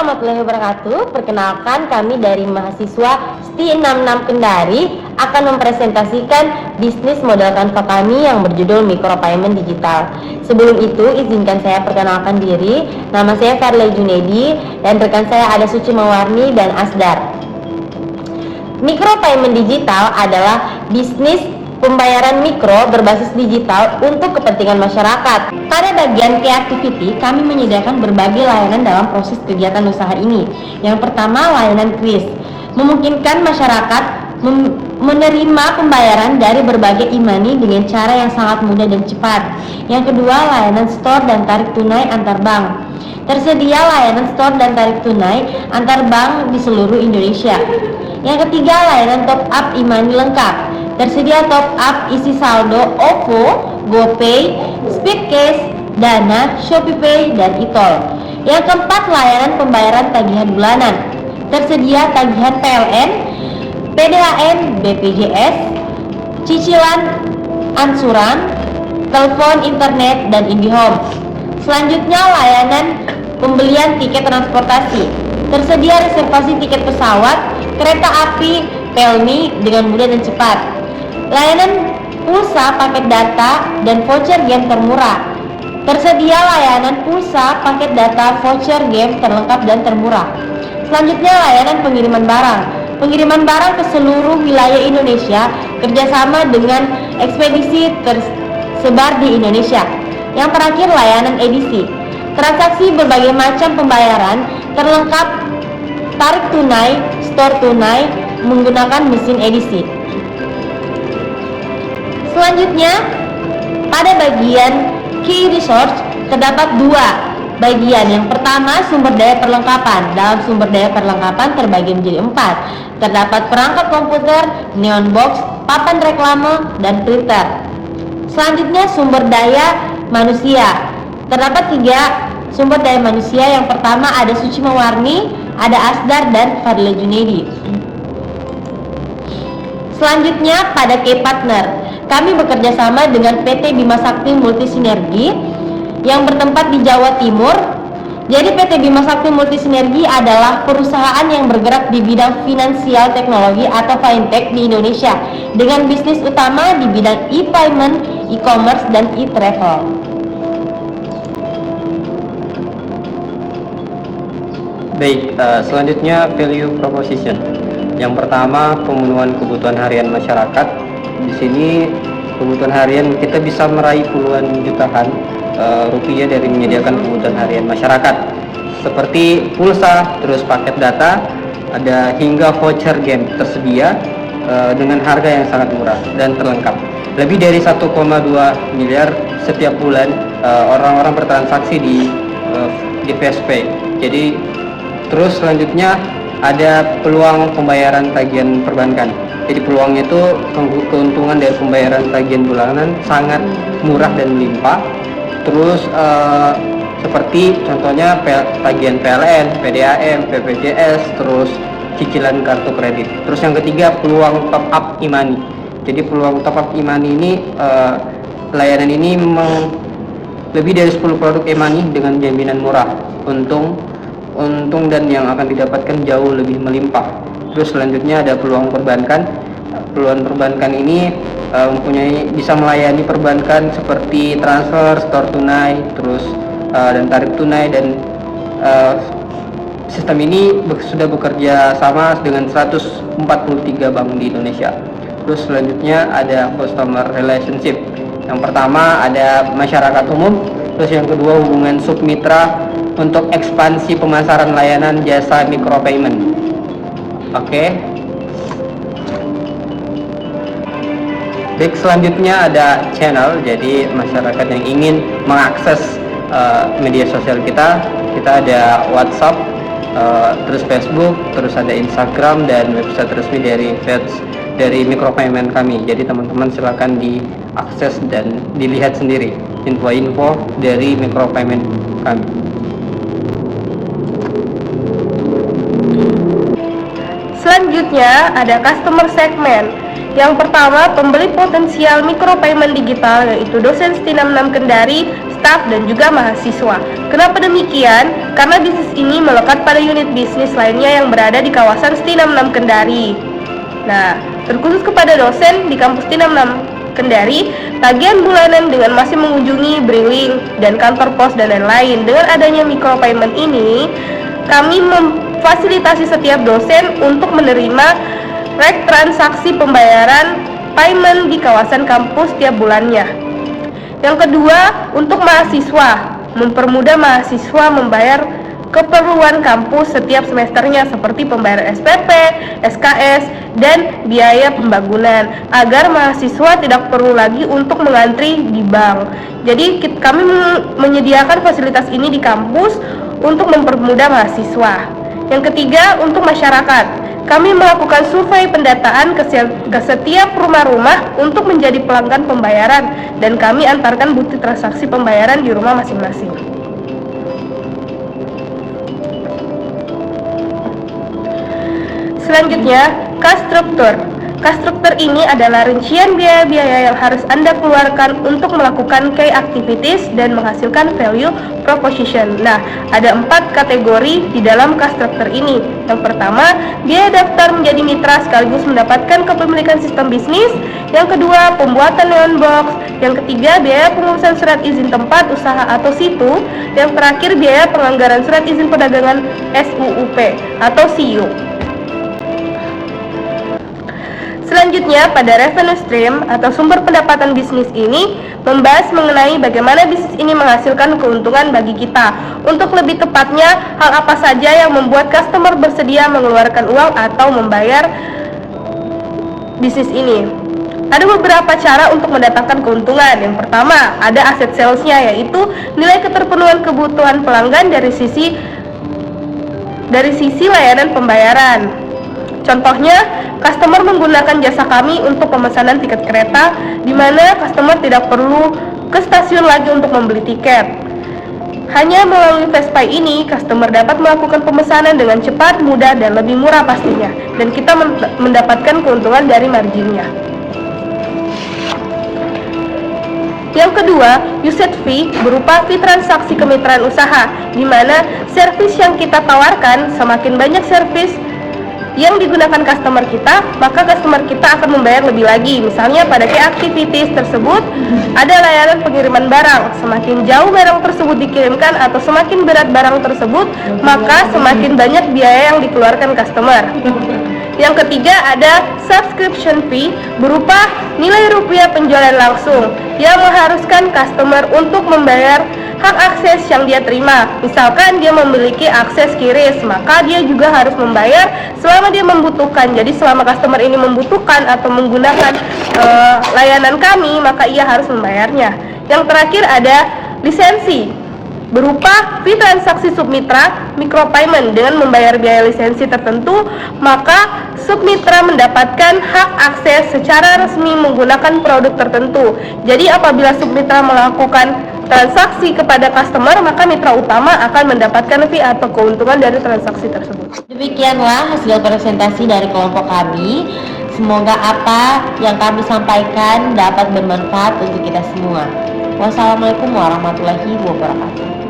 warahmatullahi wabarakatuh. Perkenalkan, kami dari mahasiswa STI 66 Kendari akan mempresentasikan bisnis modal Canva kami yang berjudul Micropayment Digital. Sebelum itu, izinkan saya perkenalkan diri. Nama saya Farley Junedi dan rekan saya ada Suci Mawarni dan Asdar. Micropayment Digital adalah bisnis pembayaran mikro berbasis digital untuk kepentingan masyarakat. Pada bagian key activity, kami menyediakan berbagai layanan dalam proses kegiatan usaha ini. Yang pertama, layanan kris, memungkinkan masyarakat menerima pembayaran dari berbagai e-money dengan cara yang sangat mudah dan cepat. Yang kedua, layanan store dan tarik tunai antar bank. Tersedia layanan store dan tarik tunai antar bank di seluruh Indonesia. Yang ketiga, layanan top up e-money lengkap. Tersedia top up isi saldo OVO, GoPay, Speedcash, Dana, ShopeePay, dan e-tol. Yang keempat, layanan pembayaran tagihan bulanan. Tersedia tagihan PLN, PDAM, BPJS, cicilan, ansuran, telepon, internet, dan IndiHome. Selanjutnya, layanan pembelian tiket transportasi. Tersedia reservasi tiket pesawat, kereta api, Pelni dengan mudah dan cepat. Layanan pulsa, paket data, dan voucher game termurah. Tersedia layanan pulsa, paket data, voucher game terlengkap dan termurah. Selanjutnya, layanan pengiriman barang. Pengiriman barang ke seluruh wilayah Indonesia kerjasama dengan ekspedisi tersebar di Indonesia. Yang terakhir, layanan edisi. Transaksi berbagai macam pembayaran terlengkap tarik tunai, store tunai menggunakan mesin edisi. Selanjutnya, pada bagian key resource terdapat dua bagian. Yang pertama, sumber daya perlengkapan. Dalam sumber daya perlengkapan terbagi menjadi 4. Terdapat perangkat komputer, neon box, papan reklame, dan printer. Selanjutnya, sumber daya manusia. Terdapat 3 sumber daya manusia. Yang pertama ada Suci Mawarni, ada Asdar, dan Farley Junedi. Selanjutnya, pada key partner, kami bekerja sama dengan PT Bima Sakti Multisinergi yang bertempat di Jawa Timur. Jadi PT Bima Sakti Multisinergi adalah perusahaan yang bergerak di bidang finansial teknologi atau fintech di Indonesia dengan bisnis utama di bidang e-payment, e-commerce, dan e-travel. Baik, selanjutnya value proposition. Yang pertama, pemenuhan kebutuhan harian masyarakat. Di sini kebutuhan harian kita bisa meraih puluhan jutaan rupiah dari menyediakan kebutuhan harian masyarakat seperti pulsa, terus paket data, ada hingga voucher game tersedia dengan harga yang sangat murah dan terlengkap. Lebih dari 1,2 miliar setiap bulan orang-orang bertransaksi di PSP. Jadi terus selanjutnya ada peluang pembayaran tagihan perbankan. Jadi peluangnya itu keuntungan dari pembayaran tagihan bulanan sangat murah dan melimpah. Terus seperti contohnya tagihan PLN, PDAM, BPJS, terus cicilan kartu kredit. Terus yang ketiga, peluang top up e-money. Jadi peluang top up e-money ini layanan ini lebih dari 10 produk e-money dengan jaminan murah. Untung dan yang akan didapatkan jauh lebih melimpah. Terus selanjutnya ada peluang perbankan. Peluang perbankan ini bisa melayani perbankan seperti transfer, store tunai, terus dan tarik tunai, dan sistem ini sudah bekerja sama dengan 143 bank di Indonesia. Terus selanjutnya ada customer relationship. Yang pertama ada masyarakat umum, terus yang kedua hubungan submitra untuk ekspansi pemasaran layanan jasa micropayment. Oke. Baik, selanjutnya ada channel. Jadi masyarakat yang ingin mengakses media sosial kita ada WhatsApp, terus Facebook, terus ada Instagram, dan website resmi dari micropayment kami. Jadi teman-teman silakan diakses dan dilihat sendiri info-info dari micropayment kami. Selanjutnya ada customer segment. Yang pertama, pembeli potensial micropayment digital, yaitu dosen STI 66 Kendari, staf, dan juga mahasiswa. Kenapa demikian? Karena bisnis ini melekat pada unit bisnis lainnya yang berada di kawasan STI 66 Kendari. Nah, terkhusus kepada dosen di kampus STI 66 Kendari, tagihan bulanan dengan masih mengunjungi briling dan kantor pos dan lain-lain. Dengan adanya micropayment ini, kami memfasilitasi setiap dosen untuk menerima rek transaksi pembayaran payment di kawasan kampus tiap bulannya. Yang kedua, untuk mahasiswa, mempermudah mahasiswa membayar keperluan kampus setiap semesternya seperti pembayaran SPP, SKS, dan biaya pembangunan agar mahasiswa tidak perlu lagi untuk mengantri di bank. Jadi kami menyediakan fasilitas ini di kampus untuk mempermudah mahasiswa. Yang ketiga, untuk masyarakat, kami melakukan survei pendataan ke setiap rumah-rumah untuk menjadi pelanggan pembayaran dan kami antarkan bukti transaksi pembayaran di rumah masing-masing. Selanjutnya, cost structure. Cost structure ini adalah rincian biaya-biaya yang harus Anda keluarkan untuk melakukan key activities dan menghasilkan value proposition. Nah, ada 4 kategori di dalam cost structure ini. Yang pertama, biaya daftar menjadi mitra sekaligus mendapatkan kepemilikan sistem bisnis. Yang kedua, pembuatan neon box. Yang ketiga, biaya pengurusan surat izin tempat usaha atau situ. Yang terakhir, biaya penganggaran surat izin perdagangan SUUP atau SIU. Selanjutnya, pada revenue stream atau sumber pendapatan bisnis ini membahas mengenai bagaimana bisnis ini menghasilkan keuntungan bagi kita. Untuk lebih tepatnya, hal apa saja yang membuat customer bersedia mengeluarkan uang atau membayar bisnis ini. Ada beberapa cara untuk mendatangkan keuntungan. Yang pertama, ada aset sales-nya, yaitu nilai keterpenuhan kebutuhan pelanggan dari sisi layanan pembayaran. Contohnya, customer menggunakan jasa kami untuk pemesanan tiket kereta, di mana customer tidak perlu ke stasiun lagi untuk membeli tiket. Hanya melalui Fastpay ini, customer dapat melakukan pemesanan dengan cepat, mudah, dan lebih murah pastinya. Dan kita mendapatkan keuntungan dari marginnya. Yang kedua, usage fee berupa fee transaksi kemitraan usaha, di mana servis yang kita tawarkan, semakin banyak servis yang digunakan customer kita, maka customer kita akan membayar lebih lagi. Misalnya pada key activities tersebut ada layanan pengiriman barang. Semakin jauh barang tersebut dikirimkan atau semakin berat barang tersebut, maka semakin banyak biaya yang dikeluarkan customer. Yang ketiga, ada subscription fee berupa nilai rupiah penjualan langsung yang mengharuskan customer untuk membayar hak akses yang dia terima. Misalkan dia memiliki akses QRIS, maka dia juga harus membayar selama dia membutuhkan. Jadi selama customer ini membutuhkan atau menggunakan layanan kami, maka ia harus membayarnya. Yang terakhir ada lisensi berupa fee transaksi submitra micropayment. Dengan membayar biaya lisensi tertentu, maka submitra mendapatkan hak akses secara resmi menggunakan produk tertentu. Jadi apabila submitra melakukan transaksi kepada customer, maka mitra utama akan mendapatkan fee atau keuntungan dari transaksi tersebut. Demikianlah hasil presentasi dari kelompok kami. Semoga apa yang kami sampaikan dapat bermanfaat untuk kita semua. Wassalamualaikum warahmatullahi wabarakatuh.